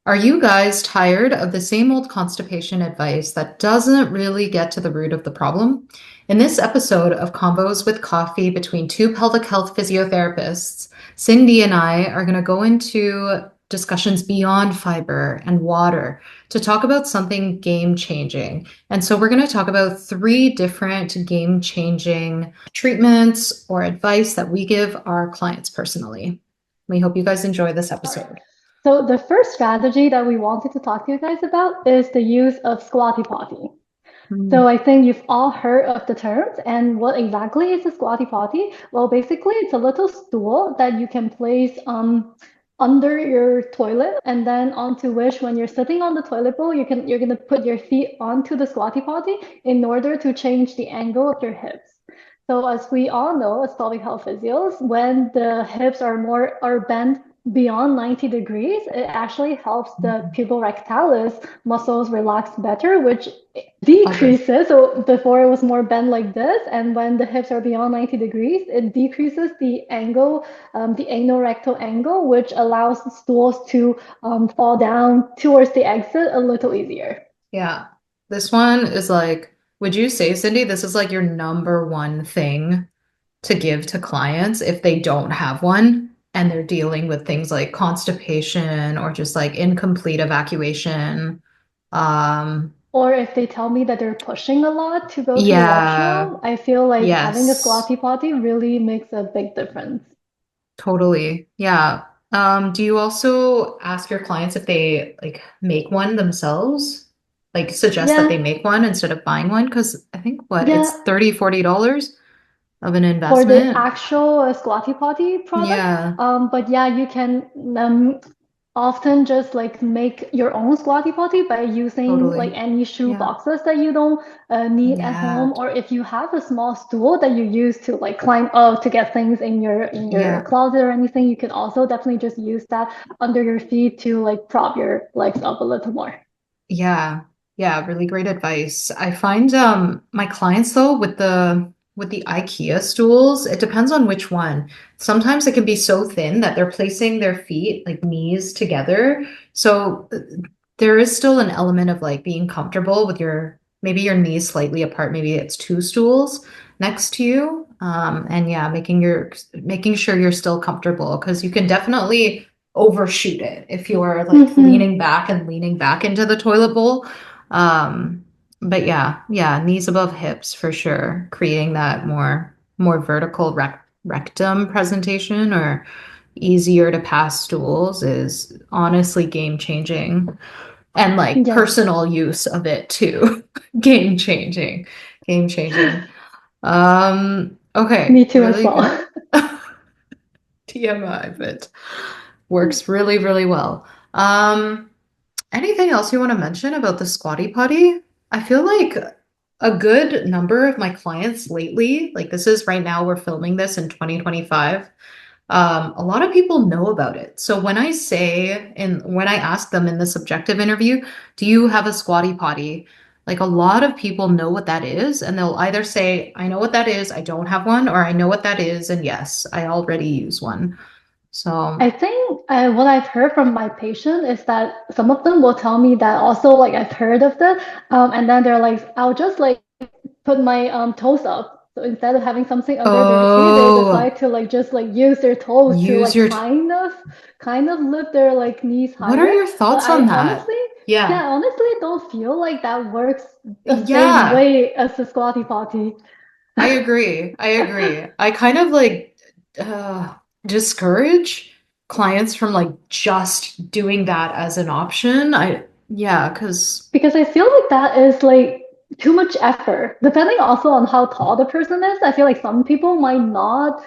Are you guys tired of the same old constipation advice that doesn't really get to the root of the problem? In this episode of Convos with Coffee between two pelvic health physiotherapists, Cindy and I are going to go into discussions beyond fiber and water to talk about something game changing. And so we're going to talk about three different game changing treatments or advice that we give our clients personally. We hope you guys enjoy this episode. So the first strategy that we wanted to talk to you guys about is the use of squatty potty. So I think you've all heard of the terms, and what exactly is a squatty potty? Well, basically it's a little stool that you can place under your toilet, and then onto which when you're sitting on the toilet bowl, you're gonna put your feet onto the squatty potty in order to change the angle of your hips. So as we all know, as pelvic health physios, when the hips are bent beyond 90 degrees, it actually helps the puborectalis muscles relax better, which Agree. decreases. So before it was more bent like this, and when the hips are beyond 90 degrees, it decreases the angle, the anorectal angle, which allows the stools to fall down towards the exit a little easier. Yeah. This one is like, would you say, Cindy, this is like your number one thing to give to clients if they don't have one and they're dealing with things like constipation or just like incomplete evacuation? Um, Or if they tell me that they're pushing a lot to go to the yeah, washroom, I feel like having a yes, squatty potty really makes a big difference. totally. Yeah. Do you also ask your clients if they like make one themselves? Like suggest that Yeah, they make one instead of buying one? Because I think what it's yeah. 30, $40 of an For the investment. actual Squatty Potty product. Yeah, But yeah, you can often just like make your own Squatty Potty by using like totally. any shoe Yeah. boxes that you don't need at Yeah. home, or if you have a small stool that you use to like climb up to get things in your Yeah. closet or anything, you can also definitely just use that under your feet to like prop your legs up a little more. Yeah. Yeah, really great advice. I find my clients though with the IKEA stools, it depends on which one. Sometimes it can be so thin that they're placing their feet like knees together. So there is still an element of like being comfortable with your maybe your knees slightly apart, maybe it's two stools next to you. And yeah, making sure you're still comfortable because you can definitely overshoot it if you're like Hmm. leaning back into the toilet bowl. Um, but yeah, knees above hips for sure, creating that more vertical rectum presentation or easier to pass stools is honestly game changing. And like Yes, personal use of it too. Game changing. Game changing. Okay, me too as really good. well. TMI, but works really, really well. Um, Anything else you want to mention about the squatty potty? I feel like a good number of my clients lately, like this is right now, we're filming this in 2025. A lot of people know about it. So when I ask them in the subjective interview, do you have a squatty potty? Like a lot of people know what that is, and they'll either say, I know what that is, I don't have one, or I know what that is, and yes, I already use one. So, I think what I've heard from my patient is that some of them will tell me that also like I've heard of that, and then they're like, I'll just like put my toes up. So instead of having something under their feet, they oh, decide to like just like use their toes to use like your kind of lift their like knees What are higher. your But thoughts I on that? honestly, Yeah. yeah, honestly don't feel like that works the same Yeah, way as the squatty potty. I agree. I agree. I kind of like uh, discourage clients from like just doing that as an option. Yeah, because Because I feel like that is like too much effort. Depending also on how tall the person is, I feel like some people might not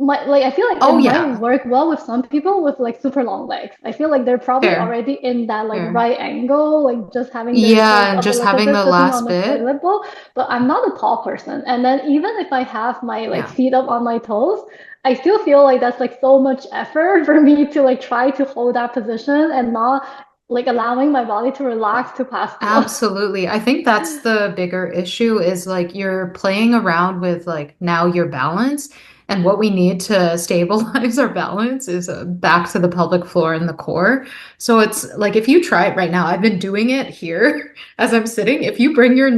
might like I feel like it oh might yeah, work well with some people with like super long legs. I feel like they're probably fair, already in that like fair. right angle, like just having their toes Yeah, and up a just little having bit the sitting on last the bit. toilet bowl. But I'm not a tall person. And then even if I have my like Yeah. feet up on my toes, I still feel like that's like so much effort for me to like try to hold that position and not like allowing my body to relax to pass through. Absolutely. I think that's the bigger issue is like you're playing around with like now your balance And what we need to stabilize our balance is back to the pelvic floor and the core. So it's like if you try it right now, I've been doing it here as I'm sitting. If you bring your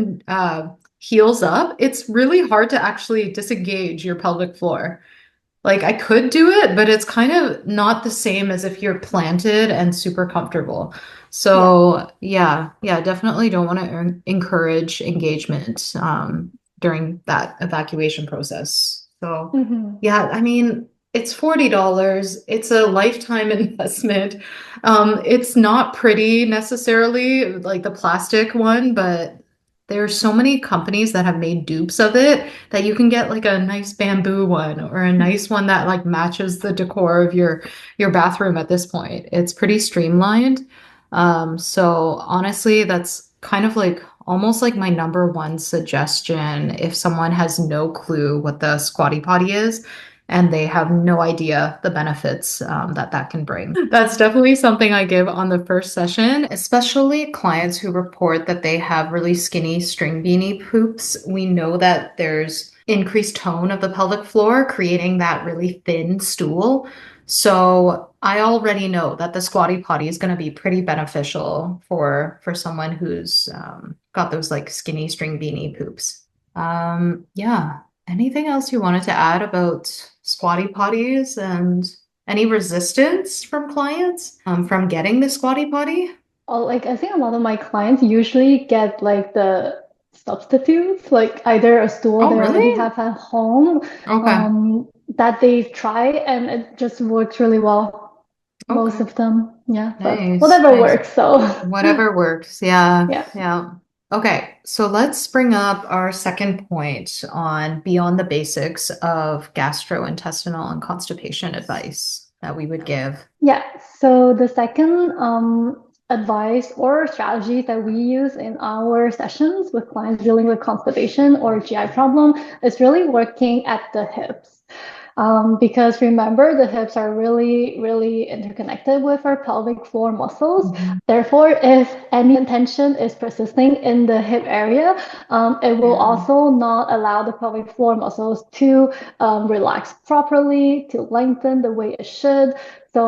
heels up, it's really hard to actually disengage your pelvic floor. Like I could do it, but it's kind of not the same as if you're planted and super comfortable. Yeah. So yeah, definitely don't want to encourage engagement during that evacuation process. So Hmm. yeah, I mean, it's $40. It's a lifetime investment. It's not pretty necessarily like the plastic one, but there's so many companies that have made dupes of it that you can get like a nice bamboo one or a nice one that like matches the decor of your bathroom at this point. It's pretty streamlined. So honestly, that's kind of like almost like my number one suggestion if someone has no clue what the squatty potty is and they have no idea the benefits that that can bring. That's definitely something I give on the first session, especially clients who report that they have really skinny string beanie poops. We know that there's increased tone of the pelvic floor, creating that really thin stool. So I already know that the squatty potty is going to be pretty beneficial for someone who's got those like skinny string beanie poops. Yeah. Anything else you wanted to add about squatty potties and any resistance from clients from getting the squatty potty? Oh, like I think a lot of my clients usually get like the substitutes, like either a stool Oh, they already really? have at home, Okay. that they try and it just works really well. Most Okay. of them, yeah, but Nice. whatever Nice. works. So Whatever works. Yeah. yeah, Yeah. Okay. So let's bring up our second point on beyond the basics of gastrointestinal and constipation advice that we would give. yeah. So the second advice or strategy that we use in our sessions with clients dealing with constipation or GI problem is really working at the hips. Because remember, the hips are really, really interconnected with our pelvic floor muscles. Mhm. Therefore, if any tension is persisting in the hip area, it will Yeah. also not allow the pelvic floor muscles to relax properly, to lengthen the way it should. So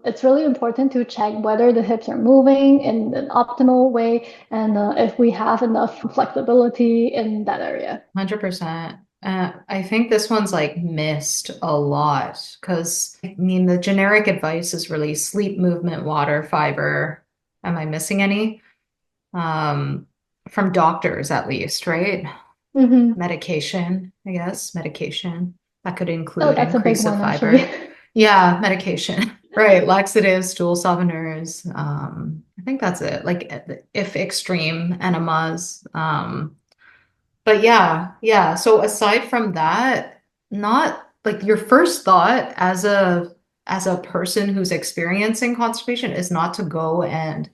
it's really important to check whether the hips are moving in an optimal way and if we have enough flexibility in that area. 100%. I think this one's like missed a lot because I mean the generic advice is really sleep, movement, water, fiber. Am I missing any? Um, from doctors at least, right? Hmm. Medication, I guess, medication. That could Oh, include that's a big increase of one, actually. fiber. Yeah, medication. Right, laxatives, stool softeners. I think that's it. Like if extreme enemas. But yeah. So aside from that, not like your first thought as a person who's experiencing constipation is not to go and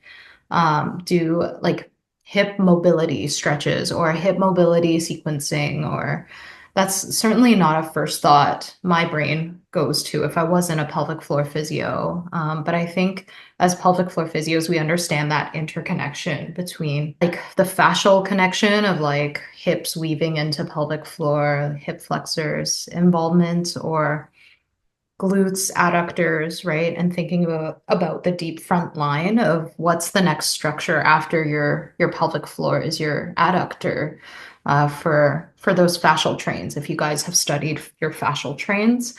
do like hip mobility stretches or hip mobility sequencing, or that's certainly not a first thought my brain goes to if I wasn't a pelvic floor physio. But I think as pelvic floor physios, we understand that interconnection between like the fascial connection of like hips weaving into pelvic floor, hip flexors, involvement, or glutes, adductors, right? And thinking about the deep front line of what's the next structure after your pelvic floor is your adductor for those fascial trains. If you guys have studied your fascial trains,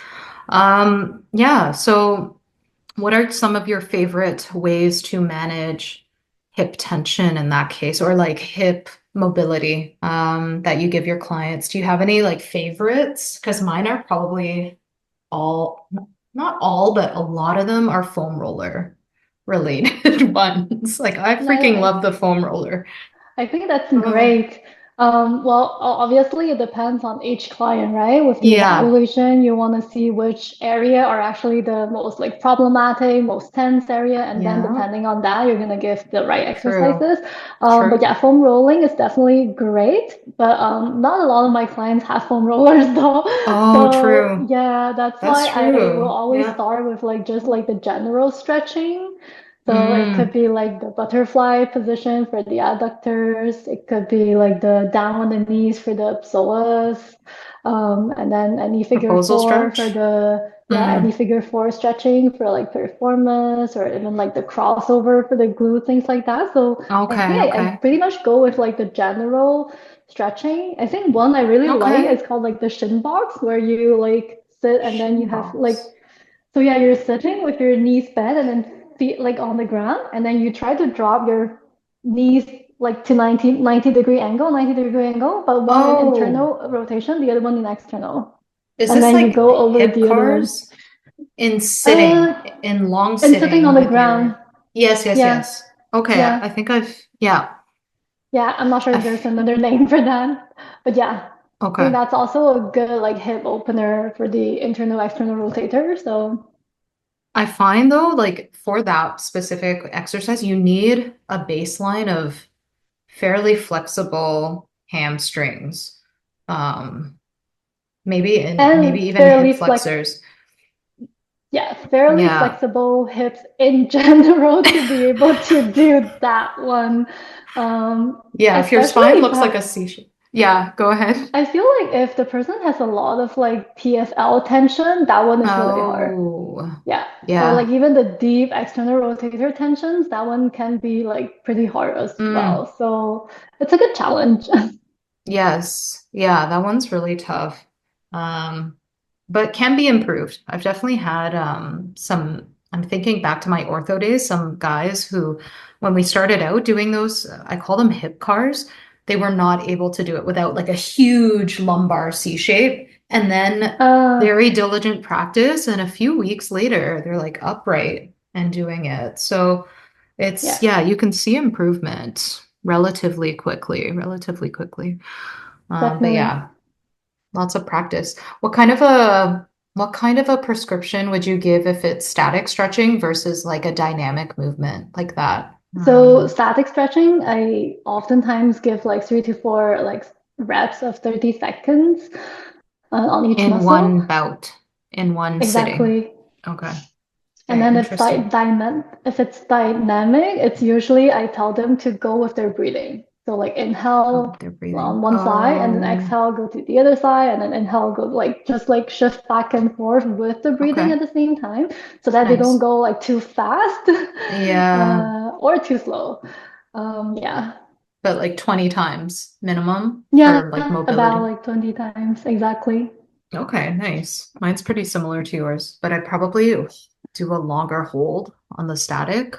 yeah. So, what are some of your favorite ways to manage hip tension in that case, or like hip mobility that you give your clients? Do you have any like favorites? Because mine are probably all, not all, but a lot of them are foam roller related ones. Like I freaking Nice. love the foam roller. I think that's Oh, great. Well, obviously, it depends on each client, right? With the yeah, evaluation, you want to see which area are actually the most like problematic, most tense area, and then yeah, depending on that, you're gonna give the right true, exercises. But true. yeah, foam rolling is definitely great, but not a lot of my clients have foam rollers though. Oh, So true. yeah, that's That's why I will true. always Yeah. start with like just like the general stretching. So it could Mm, be like the butterfly position for the adductors. It could be like the down on the knees for the psoas. And then any figure Proposal four for stretch? the, yeah, any Mm, figure four stretching for like piriformis or even like the crossover for the glute, things like that. So I okay, think I okay. pretty much go with like the general stretching. I think one I really like Okay. is called like the shin box, where you like sit and then you Shin have like, box. so yeah, you're sitting with your knees bent and then feet like on the ground, and then you try to drop your knees like to 90 degree angle, but one in Oh, internal rotation, the other one in external. is And this then you like go over hip the other one. cars in Uh, sitting, in long and sitting on sitting the with ground. your, yes, yes, Yeah, yes. Okay, yeah, I think yeah, yeah. I'm not sure if there's I've, another name for that, but yeah. I think okay. that's also a good like hip opener for the internal external rotator. So I find though, like for that specific exercise, you need a baseline of fairly flexible hamstrings. Um, maybe and even hip fairly flex flexors. Yeah, fairly Yeah. flexible hips in general to be able to do that one. Yeah, if your Especially spine if you looks like have, a C shape. Yeah, go ahead. I feel like if the person has a lot of like TFL tension, that one is really hard. Oh, Yeah. Or like yeah. even the deep external rotator tensions, that one can be like pretty hard as Mm, well. So it's a good challenge. yes. Yeah, that one's really tough. Um, but can be improved. I've definitely had I'm thinking back to my ortho days, some guys who, when we started out doing those, I call them hip cars, they were not able to do it without like a huge lumbar C shape. And then Uh, very diligent practice, and a few weeks later, they're like upright and doing it. So it's, yeah, yeah, you can see improvement relatively quickly, relatively quickly. But definitely. yeah, lots of practice. What kind of a prescription would you give if it's static stretching versus like a dynamic movement like that? So static stretching, I oftentimes give like 3 to 4 like reps of 30 seconds on each In muscle. one bout, in one sitting. Exactly. Okay. And Okay, then interesting. if it's dynamic, it's usually I tell them to go with their breathing. So like Go inhale with their on breathing. one side and then Oh, exhale go to the other side and then inhale go like just like shift back and forth with the breathing okay. at the same time so that they don't Nice. go like too fast Yeah, or too slow. Yeah. but like 20 times minimum Yeah, for like about mobility. like 20 times. Exactly. Okay, nice. Mine's pretty similar to yours, but I probably do a longer hold on the static.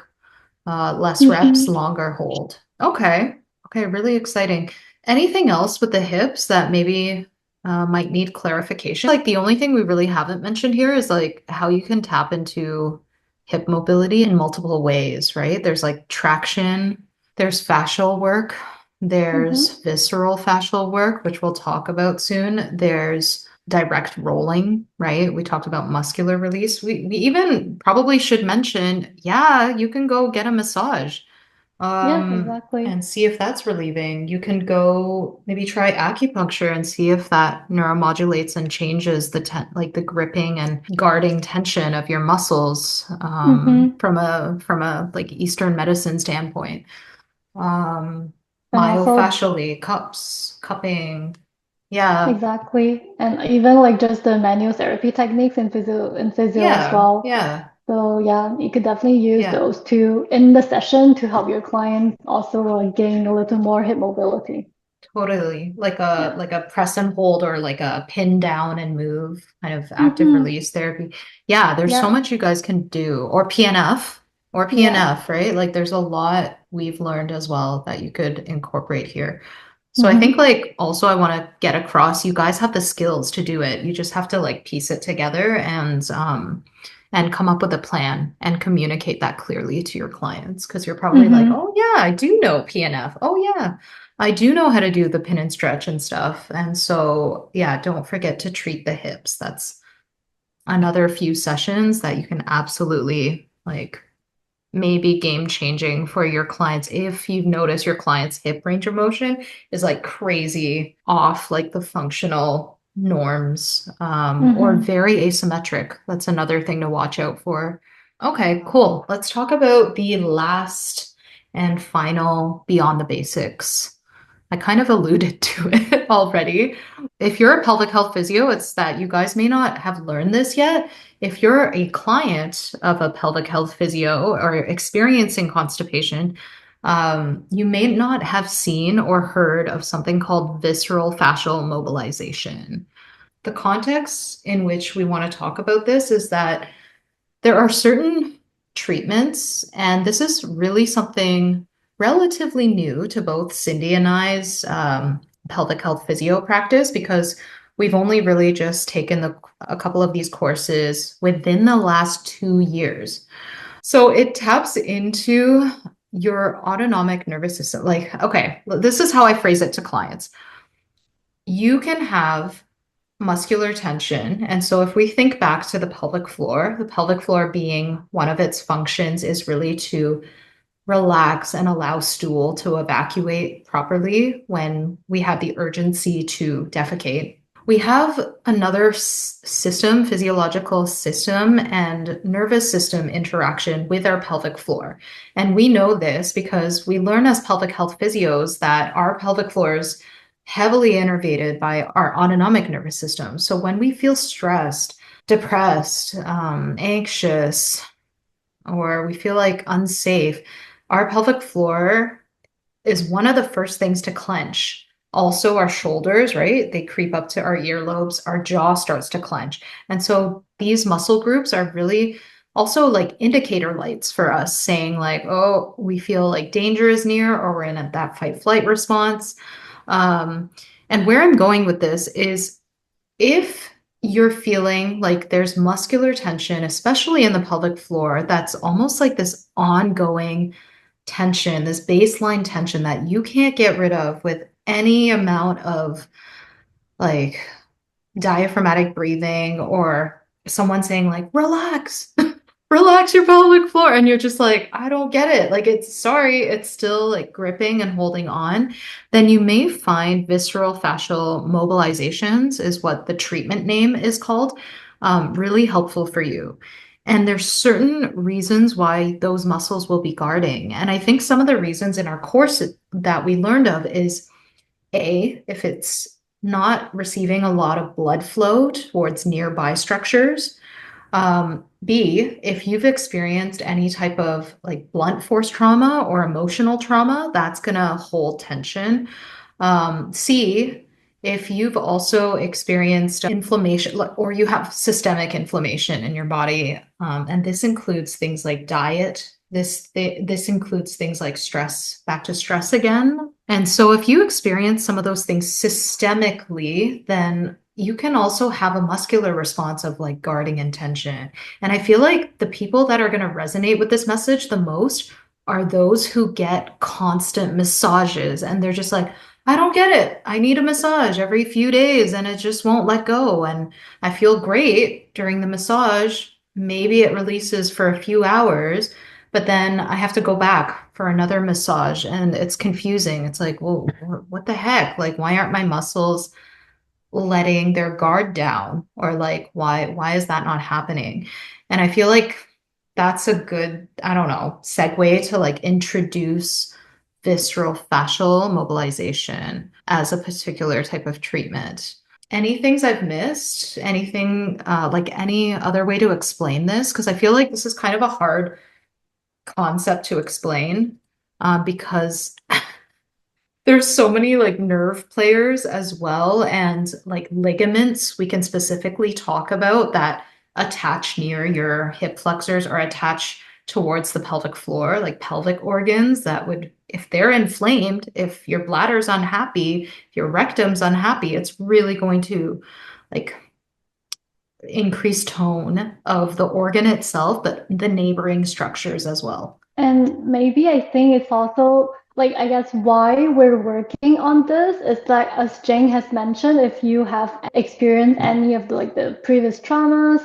Less reps, Hmm. longer hold. Okay. Okay, really exciting. Anything else with the hips that maybe might need clarification? Like the only thing we really haven't mentioned here is like how you can tap into hip mobility in multiple ways, right? There's like traction, there's fascial work, there's Hmm. visceral fascial work, which we'll talk about soon. There's direct rolling, right? We talked about muscular release. We even probably should mention, yeah, you can go get a massage Yeah, exactly. and see if that's relieving. You can go maybe try acupuncture and see if that neuromodulates and changes the like the gripping and guarding tension of your muscles Hmm. from a like Eastern medicine standpoint. And also Myofascially, cupping. Yeah, exactly. And even like just the manual therapy techniques in physio as yeah, well. yeah. So yeah, you could definitely use Yeah, those two in the session to help your client also gain a little more hip mobility. totally. Like a Yeah. like a press and hold or like a pin down and move kind of active Hmm. release therapy. Yeah, there's so Yeah. much you guys can do. Or Yeah. PNF, right? Like there's a lot we've learned as well that you could incorporate here. So I think Hmm. like also I want to get across you guys have the skills to do it. You just have to like piece it together and come up with a plan and communicate that clearly to your clients because you're probably like, Hmm. "Oh yeah, I do know PNF. Oh yeah, I do know how to do the pin and stretch and stuff." And so, yeah, don't forget to treat the hips. That's another few sessions that you can absolutely like maybe game changing for your clients if you notice your client's hip range of motion is like crazy off like the functional norms or Hmm. very asymmetric. That's another thing to watch out for. Okay, cool. Let's talk about the last and final beyond the basics I kind of alluded to it already. If you're a pelvic health physio, it's that you guys may not have learned this yet. If you're a client of a pelvic health physio or experiencing constipation, you may not have seen or heard of something called visceral fascial mobilization. The context in which we want to talk about this is that there are certain treatments, and this is really something relatively new to both Cindy and I's pelvic health physio practice because we've only really just taken a couple of these courses within the last 2 years. So it taps into your autonomic nervous system. Like, okay, this is how I phrase it to clients. You can have muscular tension. And so if we think back to the pelvic floor being one of its functions is really to relax and allow stool to evacuate properly when we have the urgency to defecate. We have another system, physiological system and nervous system interaction with our pelvic floor. And we know this because we learn as pelvic health physios that our pelvic floor is heavily innervated by our autonomic nervous system. So when we feel stressed, depressed, anxious, or we feel like unsafe, our pelvic floor is one of the first things to clench. Also, our shoulders, right? They creep up to our earlobes, our jaw starts to clench. And so these muscle groups are really also like indicator lights for us saying, like, oh, we feel like danger is near, or we're in that fight flight response. Um, and where I'm going with this is if you're feeling like there's muscular tension, especially in the pelvic floor, that's almost like this ongoing tension, this baseline tension that you can't get rid of with any amount of like diaphragmatic breathing or someone saying like relax, relax your pelvic floor, and you're just like, I don't get it, like it's sorry, it's still like gripping and holding on. Then you may find visceral fascial mobilizations is what the treatment name is called, really helpful for you. And there's certain reasons why those muscles will be guarding, and I think some of the reasons in our course that we learned of is a, if it's not receiving a lot of blood flow towards nearby structures. B, if you've experienced any type of like blunt force trauma or emotional trauma, that's going to hold tension. C, if you've also experienced inflammation or you have systemic inflammation in your body, and this includes things like diet. This includes things like stress, back to stress again. And so if you experience some of those things systemically, then you can also have a muscular response of like guarding and tension. And I feel like the people that are going to resonate with this message the most are those who get constant massages and they're just like, I don't get it. I need a massage every few days and it just won't let go. And I feel great during the massage. Maybe it releases for a few hours, but then I have to go back for another massage and it's confusing. It's like, well, what the heck? Like, why aren't my muscles letting their guard down? Or like, why is that not happening? And I feel like that's a good, I don't know, segue to like introduce visceral fascial mobilization as a particular type of treatment. Any things I've missed? Anything like any other way to explain this? Because I feel like this is kind of a hard concept to explain because there's so many like nerve players as well and like ligaments we can specifically talk about that attach near your hip flexors or attach towards the pelvic floor, like pelvic organs that would, if they're inflamed, if your bladder's unhappy, if your rectum's unhappy, it's really going to like increase tone of the organ itself, but the neighboring structures as well. And maybe I think it's also like, I guess why we're working on this is that, as Jane has mentioned, if you have experienced any of the previous traumas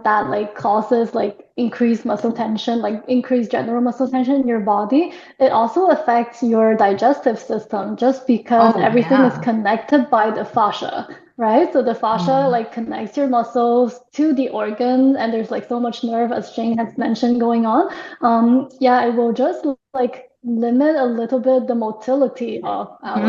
that like causes like increased muscle tension, like increased general muscle tension in your body, it also affects your digestive system just because Oh, everything is yeah. connected by the fascia. Right? So the fascia Mm. like connects your muscles to the organ, and there's like so much nerve, as Jane has mentioned, going on. Yeah, it will just like limit a little bit the motility of our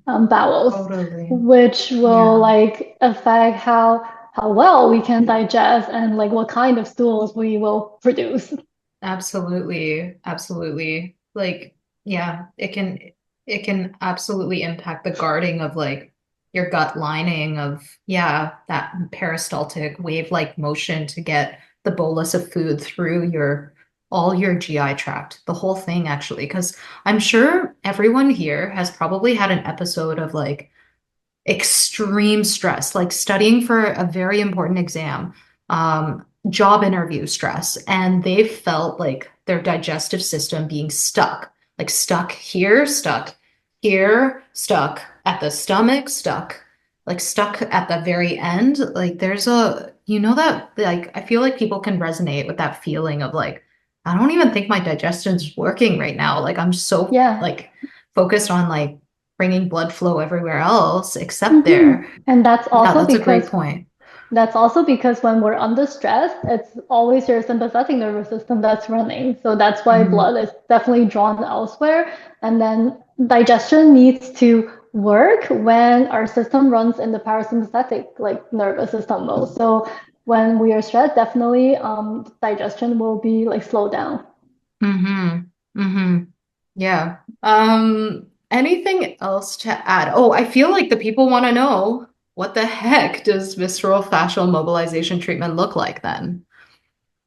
Mm, bowels, totally. which will Yeah. like affect how well we can digest and like what kind of stools we will produce. Absolutely. Absolutely. Like, yeah, it can absolutely impact the guarding of like your gut lining of, yeah, that peristaltic wave-like motion to get the bolus of food through your all your GI tract, the whole thing actually. Because I'm sure everyone here has probably had an episode of like extreme stress, like studying for a very important exam, job interview stress, and they felt like their digestive system being stuck, like stuck here, stuck at the stomach, stuck, like stuck at the very end. Like there's a, you know, that like I feel like people can resonate with that feeling of like, I don't even think my digestion's working right now. Like I'm so Yeah. like focused on like bringing blood flow everywhere else except there. And Yeah, that's a great point. that's also because when we're under stress, it's always your sympathetic nervous system that's running. So that's why Hmm. blood is definitely drawn elsewhere. And then digestion needs to work when our system runs in the parasympathetic like nervous system mode. So when we are stressed, definitely digestion will be like slowed down. Hmm. Hmm. Yeah. Anything else to add? Oh, I feel like the people want to know what the heck does visceral fascial mobilization treatment look like then?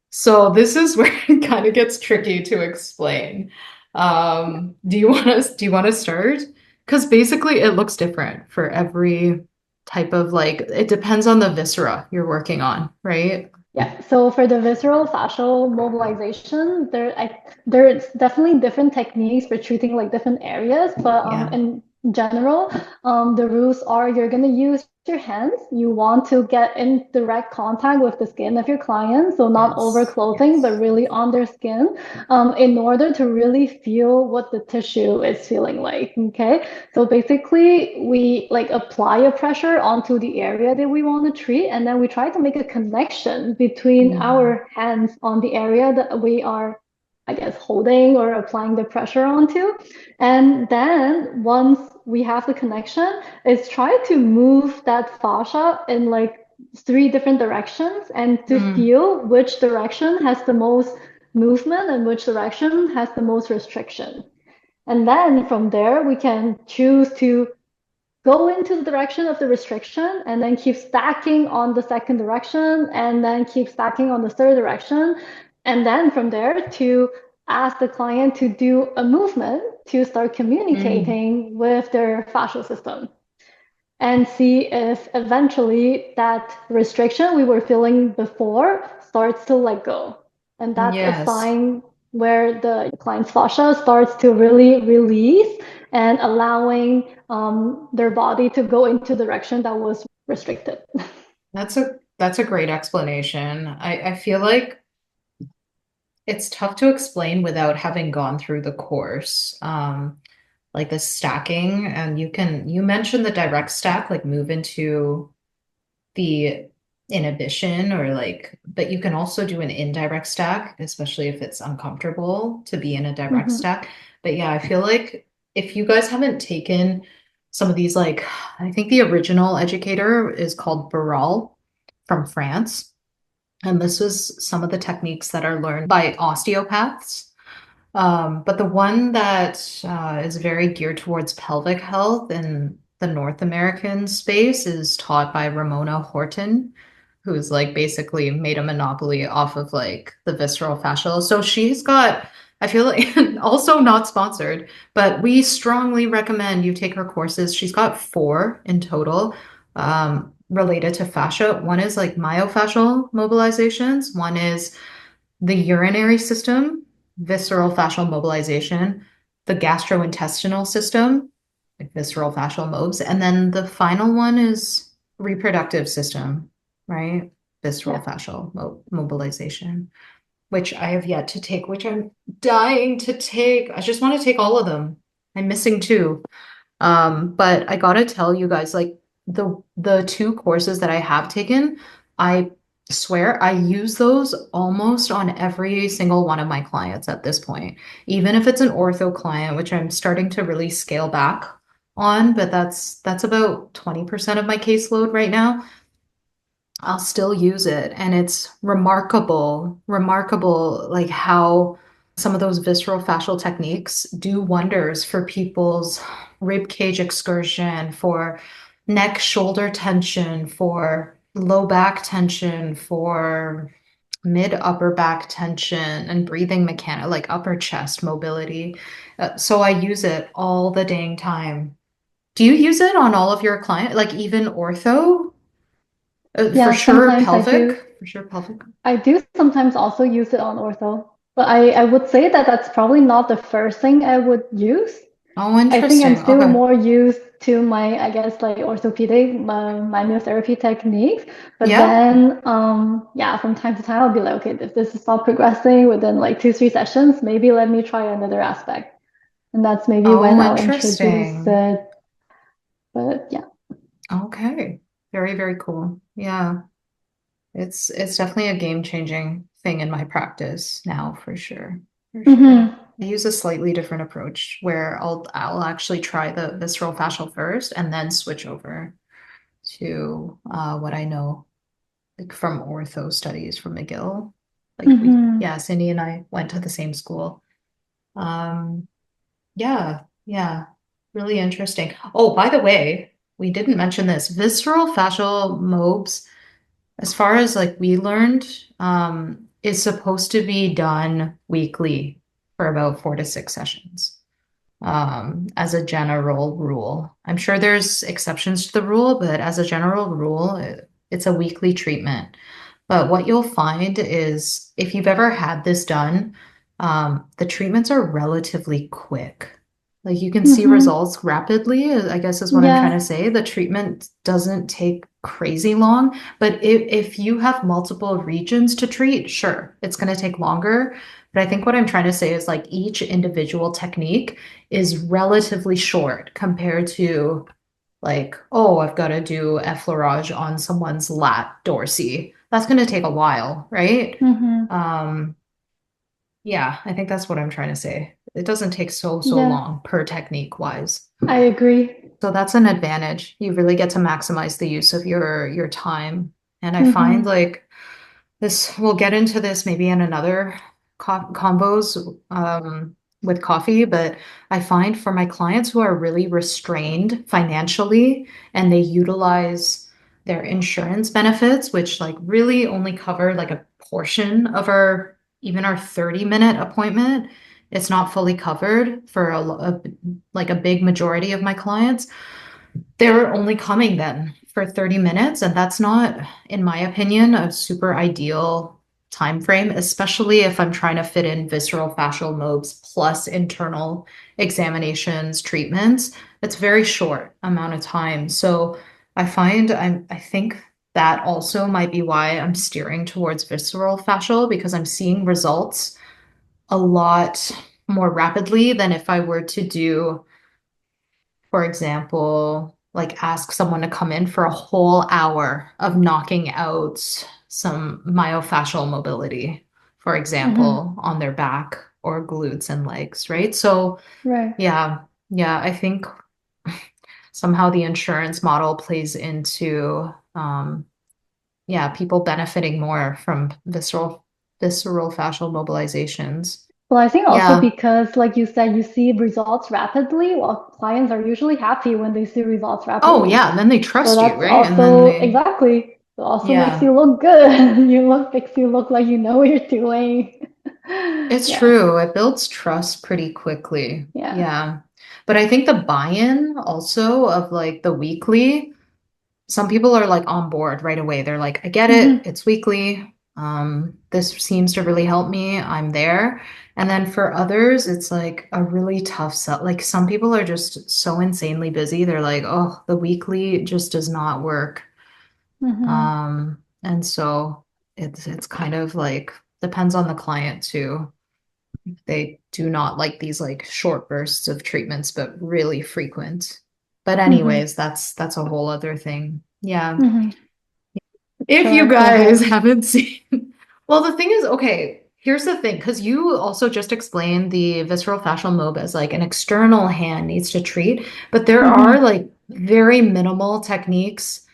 So this is where it kind of gets tricky to explain. Do you want to start? Because basically it looks different for every type of like it depends on the viscera you're working on, right? Yeah, so for the visceral fascial mobilization, there's definitely different techniques for treating like different areas, but Yeah. in general, the rules are you're gonna use your hands. You want to get in direct contact with the skin of your client, so not over Yes. clothing, but Yes. really on their skin, in order to really feel what the tissue is feeling like. Okay, so basically, we like apply a pressure onto the area that we want to treat, and then we try to make a connection between Mhm. our hands on the area that we are, I guess, holding or applying the pressure onto. And then once we have the connection, is try to move that fascia in like three different directions and to Mm. feel which direction has the most movement and which direction has the most restriction. And then from there, we can choose to go into the direction of the restriction and then keep stacking on the second direction and then keep stacking on the third direction. And then from there to ask the client to do a movement to start Mm. communicating with their fascial system and see if eventually that restriction we were feeling before starts to let go. And that's a Yes. sign where the client's fascia starts to really release and allowing their body to go into the direction that was restricted. That's a great explanation. I feel like it's tough to explain without having gone through the course. Like the stacking, and you mentioned the direct stack, like move into the inhibition or like, but you can also do an indirect stack, especially if it's uncomfortable to be in a direct Mm-hmm. stack. But yeah, I feel like if you guys haven't taken some of these, like, I think the original educator is called Bowel from France. And this was some of the techniques that are learned by osteopaths. But the one that is very geared towards pelvic health in the North American space is taught by Ramona Horton, who's like basically made a monopoly off of like the visceral fascial. So she's got, I feel like, also not sponsored, but we strongly recommend you take her courses. She's got four in total related to fascia. One is like myofascial mobilizations, one is the urinary system, visceral fascial mobilization, the gastrointestinal system, like visceral fascial mobs, and then the final one is reproductive system, right? Visceral Yeah. fascial mobilization, which I have yet to take, which I'm dying to take. I just want to take all of them. I'm missing two. But I gotta tell you guys, like the two courses that I have taken, I Swear I use those almost on every single one of my clients at this point. Even if it's an ortho client, which I'm starting to really scale back on, but that's about 20% of my caseload right now. I'll still use it. And it's remarkable, like how some of those visceral fascial techniques do wonders for people's rib cage excursion, for neck shoulder tension, for low back tension, for mid upper back tension and breathing mechanic, like upper chest mobility. So I use it all the dang time. Do you use it on all of your clients, like even ortho? For Yeah, sure, sometimes I do. pelvic. For sure, pelvic. I do sometimes also use it on ortho, but I would say that that's probably not the first thing I would use. Oh, I think I'm interesting. still Okay. more used to my, I guess, like orthopedic manual therapy techniques. But Yeah. then, yeah, from time to time, I'll be like, okay, if this is not progressing within like 2, 3 sessions, maybe let me try another aspect. And that's maybe when Oh, I'll introduce interesting. it. But yeah. Okay. Very, very cool. Yeah. It's definitely a game-changing thing in my practice now, for sure. For sure. Hmm. I use a slightly different approach where I'll actually try the visceral fascial first and then switch over to what I know like from ortho studies from McGill. Like Hmm. yeah, Cindy and I went to the same school. Um, yeah, yeah, really interesting. Oh, by the way, we didn't mention this. Visceral fascial mobs, as far as like we learned, is supposed to be done weekly for about 4 to 6 sessions, as a general rule. I'm sure there's exceptions to the rule, but as a general rule, it's a weekly treatment. But what you'll find is if you've ever had this done, the treatments are relatively quick. Like you can see Hmm. results rapidly, I guess is what I'm trying to Yeah. say. The treatment doesn't take crazy long, but if you have multiple regions to treat, sure, it's going to take longer. But I think what I'm trying to say is like each individual technique is relatively short compared to like, oh, I've got to do effleurage on someone's lat dorsi. That's going to take a while, right? Hmm. Um, yeah, I think that's what I'm trying to say. It doesn't take so Yeah. long per technique wise. I agree. So that's an advantage. You really get to maximize the use of your time. And I find Hmm. like this, we'll get into this maybe in another combos with coffee, but I find for my clients who are really restrained financially and they utilize their insurance benefits, which like really only cover like a portion of our even our 30-minute appointment. It's not fully covered for like a big majority of my clients. They're only coming then for 30 minutes, and that's not, in my opinion, a super ideal time frame, especially if I'm trying to fit in visceral fascial mobs plus internal examinations, treatments. It's very short amount of time. So I think that also might be why I'm steering towards visceral fascial because I'm seeing results a lot more rapidly than if I were to do, for example, like ask someone to come in for a whole hour of knocking out some myofascial mobility, for Hmm. example, on their back or glutes and legs, right? So, Right. yeah, yeah, I think somehow the insurance model plays into, yeah, people benefiting more from visceral fascial mobilizations. Well, I think also Yeah. because, like you said, you see results rapidly. Well, clients are usually happy when they see results Oh, rapidly. yeah, and then they So trust you, that's right? And then also they, exactly, it also makes yeah. you look good. You look makes you look like you know what you're doing. It's Yeah. true. It builds trust pretty quickly. Yeah. Yeah. But I think the buy-in also of like the weekly, some people are like on board right away. They're like, I get it. Hmm. It's weekly. This seems to really help me. I'm there. And then for others, it's like a really tough sell. Like some people are just so insanely busy. They're like, oh, the weekly just does not work. Hmm. And so it's kind of like depends on the client too. They do not like these like short bursts of treatments, but really frequent. But Hmm. anyways, that's a whole other thing. Yeah. Hmm. If you Sure, go guys ahead. haven't seen, well, the thing is, okay, here's the thing, because you also just explained the visceral fascial mob as like an external hand needs to treat, but there are Mm-hmm. like very minimal techniques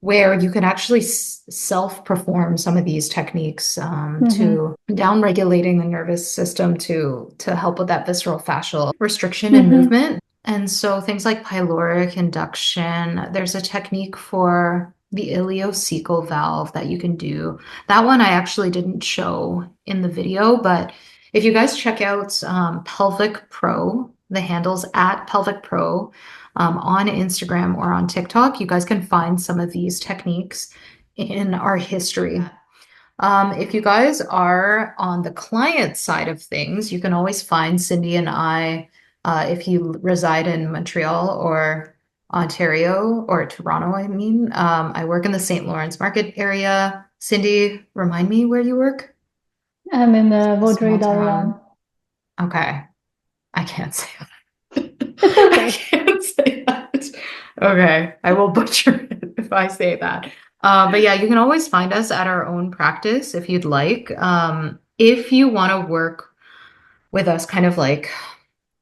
where you can actually self-perform some of these techniques Mm-hmm. to down regulating the nervous system to help with that visceral fascial restriction and Mm-hmm. movement. And so things like pyloric induction, there's a technique for the ileocecal valve that you can do. That one I actually didn't show in the video, but if you guys check out Pelvicpro, the handle's at Pelvicpro, on Instagram or on TikTok, you guys can find some of these techniques in our history. If you guys are on the client side of things, you can always find Cindy and I if you reside in Montreal or Ontario or Toronto, I mean. I work in the St. Lawrence market area. Cindy, remind me where you work? I'm in A Vaudreuil small town. Dorion. Okay. I can't say It's I okay. can't say that. Okay, I will butcher it if I say that. But yeah, you can always find us at our own practice if you'd like. If you want to work with us kind of like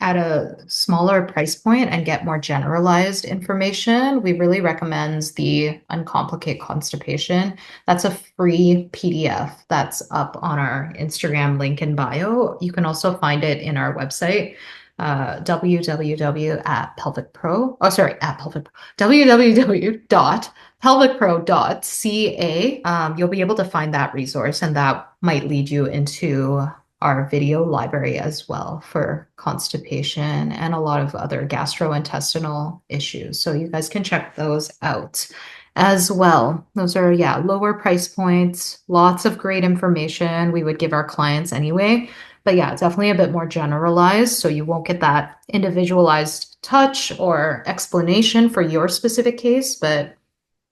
at a smaller price point and get more generalized information, we really recommend the Uncomplicate Constipation. That's a free PDF that's up on our Instagram link in bio. You can also find it in our website, www at Pelvicpro. Oh, sorry, at Pelvicpro. www.pelvicpro.ca. You'll be able to find that resource, and that might lead you into our video library as well for constipation and a lot of other gastrointestinal issues. So you guys can check those out as well. Those are, yeah, lower price points, lots of great information we would give our clients anyway. But yeah, definitely a bit more generalized. So you won't get that individualized touch or explanation for your specific case. But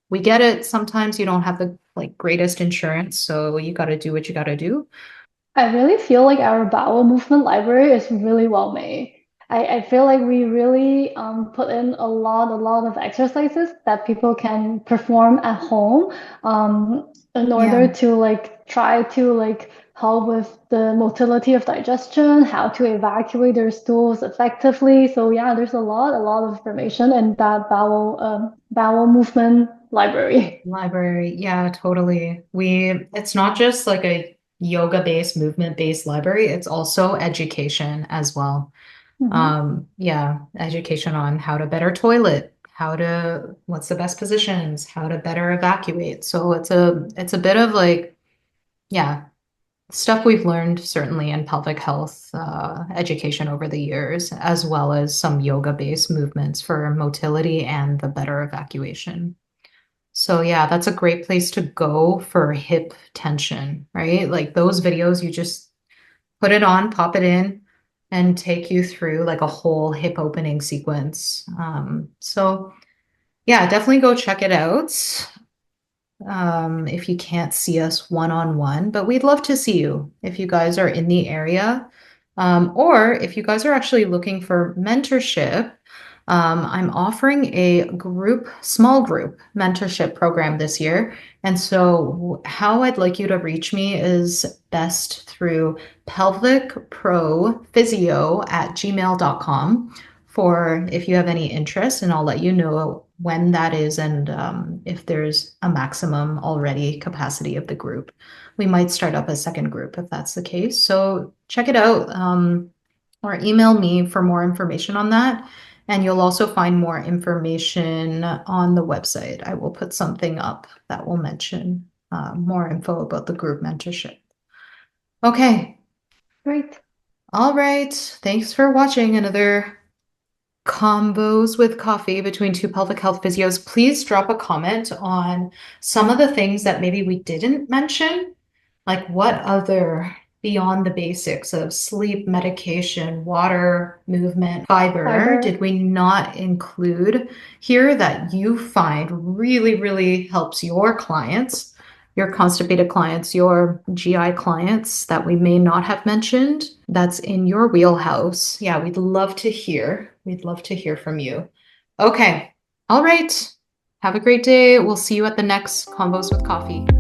we get it. Sometimes you don't have the like greatest insurance. So you got to do what you got to do. I really feel like our bowel movement library is really well made. I feel like we really put in a lot of exercises that people can perform at home in order Yeah. to like try to like help with the motility of digestion, how to evacuate their stools effectively. So yeah, there's a lot of information in that bowel movement library. Library, yeah, totally. It's not just like a yoga-based, movement-based library, it's also education as well. Mhm. Yeah, education on how to better toilet, what's the best positions, how to better evacuate. So it's a bit of like, yeah, stuff we've learned certainly in pelvic health education over the years, as well as some yoga-based movements for motility and the better evacuation. So yeah, that's a great place to go for hip tension, right? Like those videos, you just put it on, pop it in, and take you through like a whole hip opening sequence. So yeah, definitely go check it out. If you can't see us one-on-one, but we'd love to see you if you guys are in the area. Or if you guys are actually looking for mentorship, I'm offering a small group mentorship program this year. And so, how I'd like you to reach me is best through pelvicprophysio@gmail.com for if you have any interest, and I'll let you know when that is and if there's a maximum already capacity of the group. We might start up a second group if that's the case. So, check it out or email me for more information on that. And you'll also find more information on the website. I will put something up that will mention more info about the group mentorship. Okay. Great. All right. Thanks for watching another combos with coffee between two pelvic health physios. Please drop a comment on some of the things that maybe we didn't mention. Like what other beyond the basics of sleep, medication, water, movement, fiber did Fiber. we not include here that you find really, really helps your clients, your constipated clients, your GI clients that we may not have mentioned that's in your wheelhouse? Yeah, we'd love to hear. We'd love to hear from you. Okay. All right. Have a great day. We'll see you at the next Convos with Coffee.